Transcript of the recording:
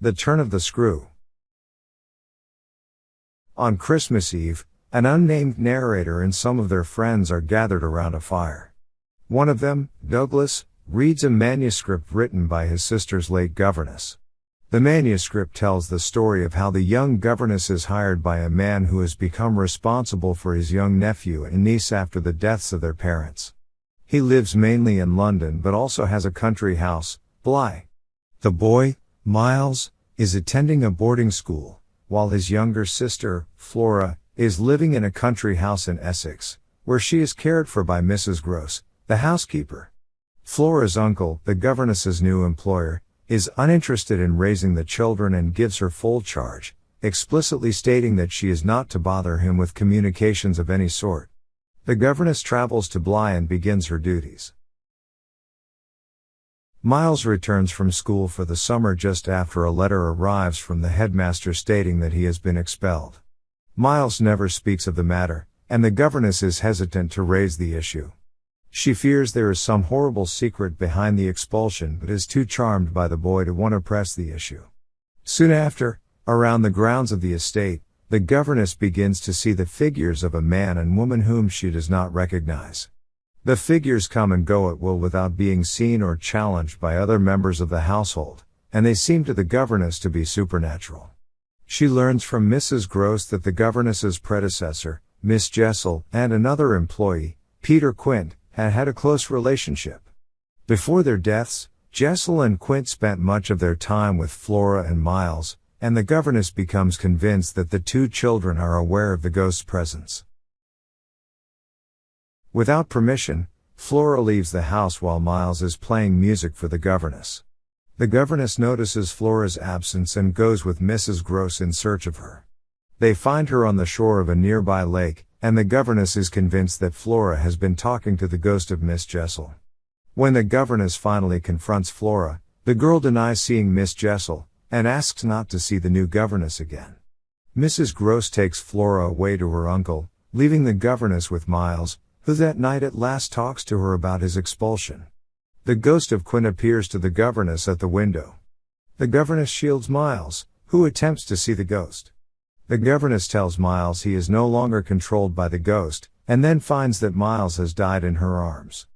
The turn of the screw. On Christmas Eve, an unnamed narrator and some of their friends are gathered around a fire. One of them, Douglas, reads a manuscript written by his sister's late governess. The manuscript tells the story of how the young governess is hired by a man who has become responsible for his young nephew and niece after the deaths of their parents. He lives mainly in London but also has a country house, Bly. The boy, Miles, is attending a boarding school, while his younger sister, Flora, is living in a country house in Essex, where she is cared for by Mrs. Gross, the housekeeper. Flora's uncle, the governess's new employer, is uninterested in raising the children and gives her full charge, explicitly stating that she is not to bother him with communications of any sort. The governess travels to Bly and begins her duties. Miles returns from school for the summer just after a letter arrives from the headmaster stating that he has been expelled. Miles never speaks of the matter, and the governess is hesitant to raise the issue. She fears there is some horrible secret behind the expulsion but is too charmed by the boy to want to press the issue. Soon after, around the grounds of the estate, the governess begins to see the figures of a man and woman whom she does not recognize. The figures come and go at will without being seen or challenged by other members of the household, and they seem to the governess to be supernatural. She learns from Mrs. Gross that the governess's predecessor, Miss Jessel, and another employee, Peter Quinn, had a close relationship. Before their deaths, Jessel and Quinn spent much of their time with Flora and Miles, and the governess becomes convinced that the two children are aware of the ghost's presence. Without permission, Flora leaves the house while Miles is playing music for the governess. The governess notices Flora's absence and goes with Mrs. Gross in search of her. They find her on the shore of a nearby lake, and the governess is convinced that Flora has been talking to the ghost of Miss Jessel. When the governess finally confronts Flora, the girl denies seeing Miss Jessel, and asks not to see the new governess again. Mrs. Gross takes Flora away to her uncle, leaving the governess with Miles, who that night at last talks to her about his expulsion. The ghost of Quinn appears to the governess at the window. The governess shields Miles, who attempts to see the ghost. The governess tells Miles he is no longer controlled by the ghost, and then finds that Miles has died in her arms.